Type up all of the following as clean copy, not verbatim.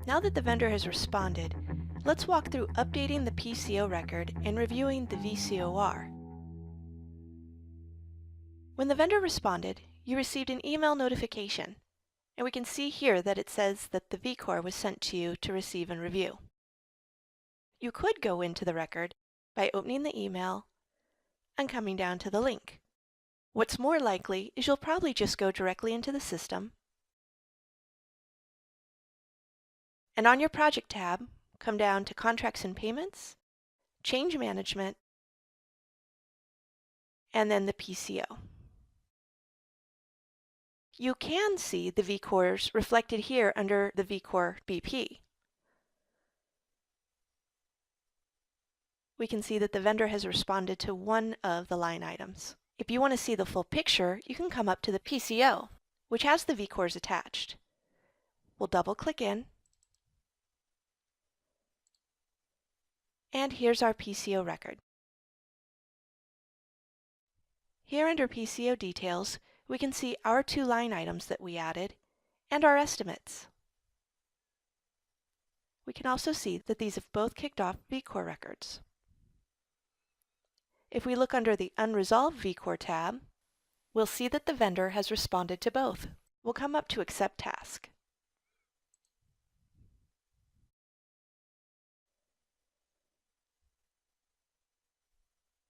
Now that the vendor has responded, let's walk through updating the PCO record and reviewing the VCOR. When the vendor responded, you received an email notification, and we can see here that it says that the VCOR was sent to you to receive and review. You could go into the record by opening the email and coming down to the link. What's more likely is you'll probably just go directly into the system, and on your Project tab, come down to Contracts and Payments, Change Management, and then the PCO. You can see the VCORs reflected here under the VCOR BP. We can see that the vendor has responded to one of the line items. If you want to see the full picture, you can come up to the PCO, which has the VCORs attached. We'll double-click in, and here's our PCO record. Here under PCO Details, we can see our two line items that we added and our estimates. We can also see that these have both kicked off VCOR records. If we look under the Unresolved VCOR tab, we'll see that the vendor has responded to both. We'll come up to Accept Task.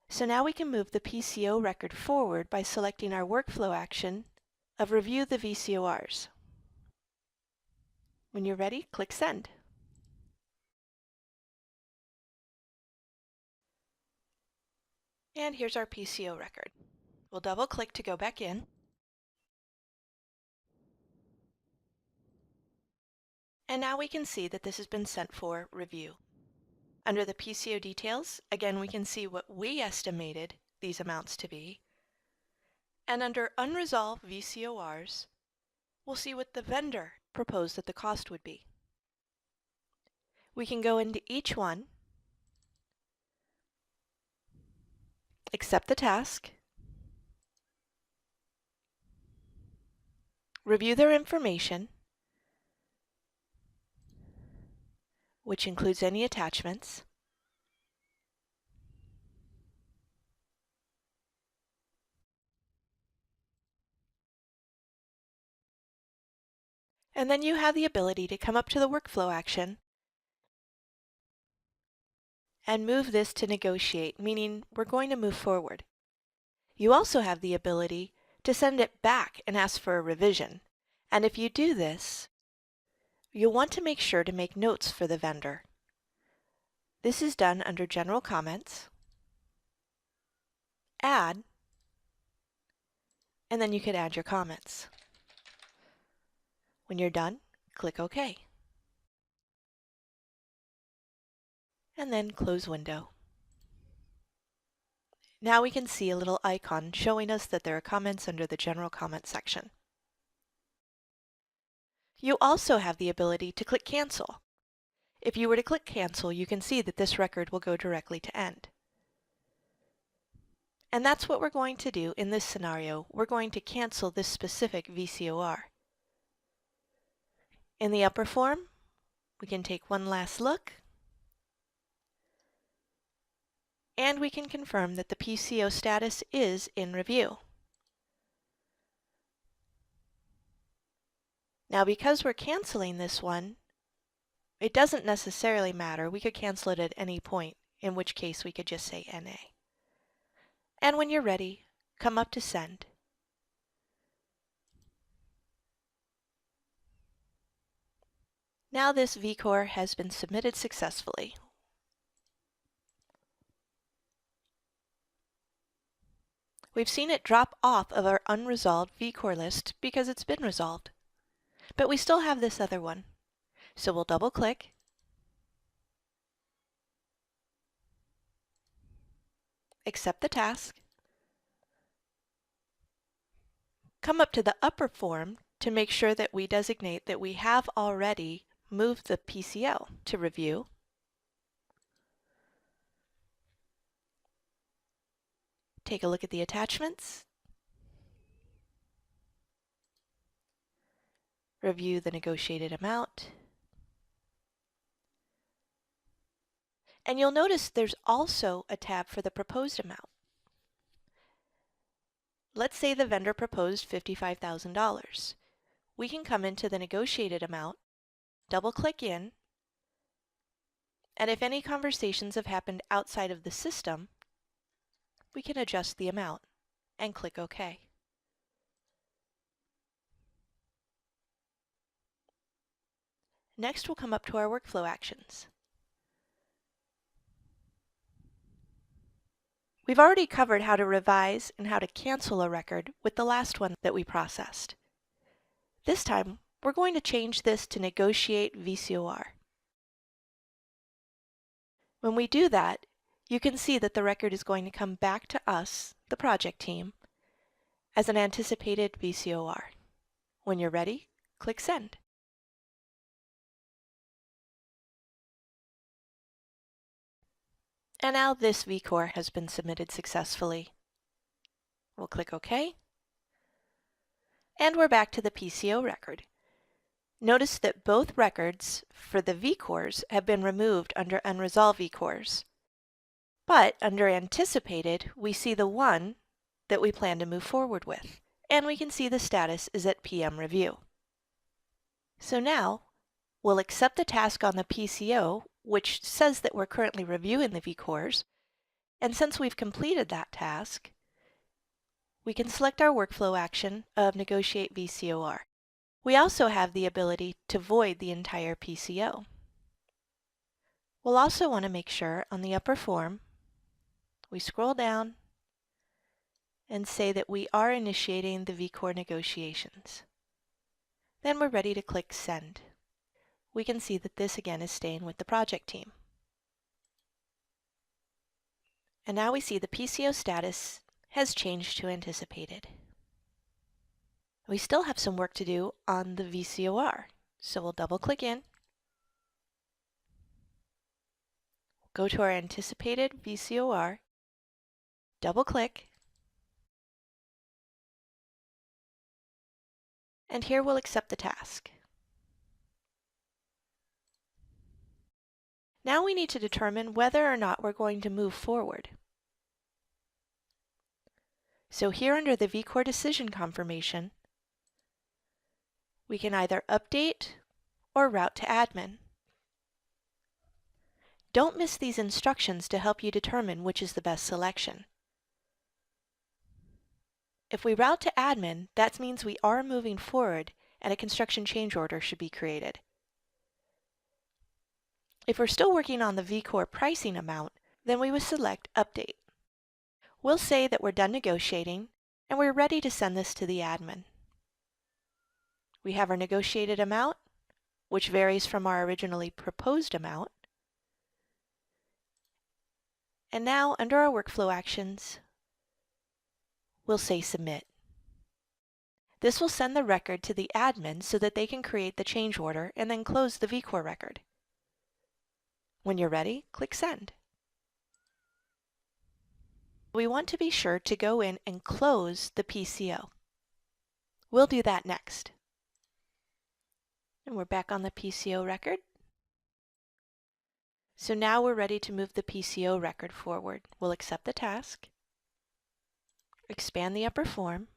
So now we can move the PCO record forward by selecting our workflow action of Review the VCORs. When you're ready, click Send. And here's our PCO record. We'll double-click to go back in. And now we can see that this has been sent for review. Under the PCO Details, again we can see what we estimated these amounts to be. And under Unresolved VCORs, we'll see what the vendor proposed that the cost would be. We can go into each one, accept the task, review their information, which includes any attachments, and then you have the ability to come up to the workflow action and move this to negotiate, meaning we're going to move forward. You also have the ability to send it back and ask for a revision, and if you do this, you'll want to make sure to make notes for the vendor. This is done under General Comments, Add, and then you could add your comments. When you're done, click OK. And then close window. Now we can see a little icon showing us that there are comments under the General Comment section. You also have the ability to click Cancel. If you were to click Cancel, you can see that this record will go directly to End. And that's what we're going to do in this scenario. We're going to cancel this specific VCOR. In the upper form, we can take one last look, and we can confirm that the PCO status is in review. Now, because we're canceling this one, it doesn't necessarily matter. We could cancel it at any point, in which case we could just say NA. And when you're ready, come up to Send. Now this VCOR has been submitted successfully. We've seen it drop off of our unresolved VCOR list because it's been resolved. But we still have this other one. So we'll double-click, accept the task, come up to the upper form to make sure that we designate that we have already moved the PCO to review. Take a look at the attachments, review the negotiated amount, And you'll notice there's also a tab for the proposed amount. Let's say the vendor proposed $55,000. We can come into the negotiated amount, double-click in, and if any conversations have happened outside of the system, we can adjust the amount and click OK. Next, we'll come up to our workflow actions. We've already covered how to revise and how to cancel a record with the last one that we processed. This time, we're going to change this to negotiate VCOR. When we do that, you can see that the record is going to come back to us, the project team, as an anticipated VCOR. When you're ready, click Send. And now this VCOR has been submitted successfully. We'll click OK. And we're back to the PCO record. Notice that both records for the VCORs have been removed under Unresolved VCORs. But under Anticipated, we see the one that we plan to move forward with. And we can see the status is at PM Review. So now, we'll accept the task on the PCO, which says that we're currently reviewing the VCORs. And since we've completed that task, we can select our workflow action of Negotiate VCOR. We also have the ability to void the entire PCO. We'll also want to make sure on the upper form, we scroll down and say that we are initiating the VCOR negotiations. Then we're ready to click Send. We can see that this again is staying with the project team. And now we see the PCO status has changed to Anticipated. We still have some work to do on the VCOR, so we'll double-click in, go to our Anticipated VCOR, double-click, and here we'll accept the task. Now we need to determine whether or not we're going to move forward. So here under the VCOR decision confirmation, we can either update or route to admin. Don't miss these instructions to help you determine which is the best selection. If we route to admin, that means we are moving forward and a construction change order should be created. If we're still working on the VCOR pricing amount, then we would select Update. We'll say that we're done negotiating and we're ready to send this to the admin. We have our negotiated amount, which varies from our originally proposed amount. And now, under our workflow actions, we'll say Submit. This will send the record to the admin so that they can create the change order and then close the VCOR record. When you're ready, click Send. We want to be sure to go in and close the PCO. We'll do that next. And we're back on the PCO record. So now we're ready to move the PCO record forward. We'll accept the task, expand the upper form,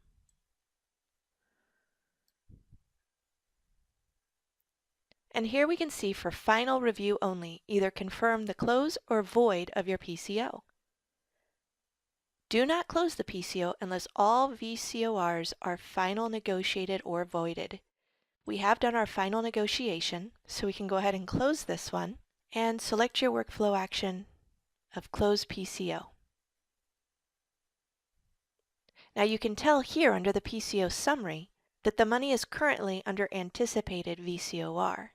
and here we can see for final review only, either confirm the close or void of your PCO. Do not close the PCO unless all VCORs are final negotiated or voided. We have done our final negotiation, so we can go ahead and close this one and select your workflow action of Close PCO. Now you can tell here under the PCO summary that the money is currently under Anticipated VCOR,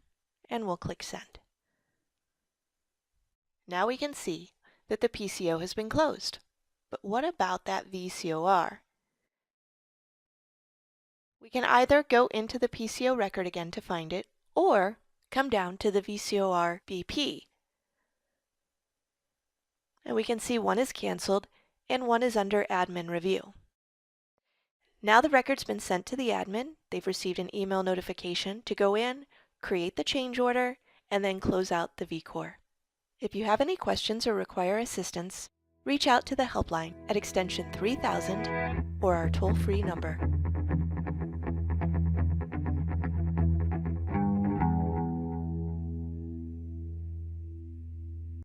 and we'll click Send. Now we can see that the PCO has been closed. But what about that VCOR? We can either go into the PCO record again to find it, or come down to the VCOR BP. And we can see one is canceled and one is under admin review. Now the record's been sent to the admin. They've received an email notification to go in, create the change order, and then close out the VCOR. If you have any questions or require assistance, reach out to the helpline at extension 3000 or our toll-free number.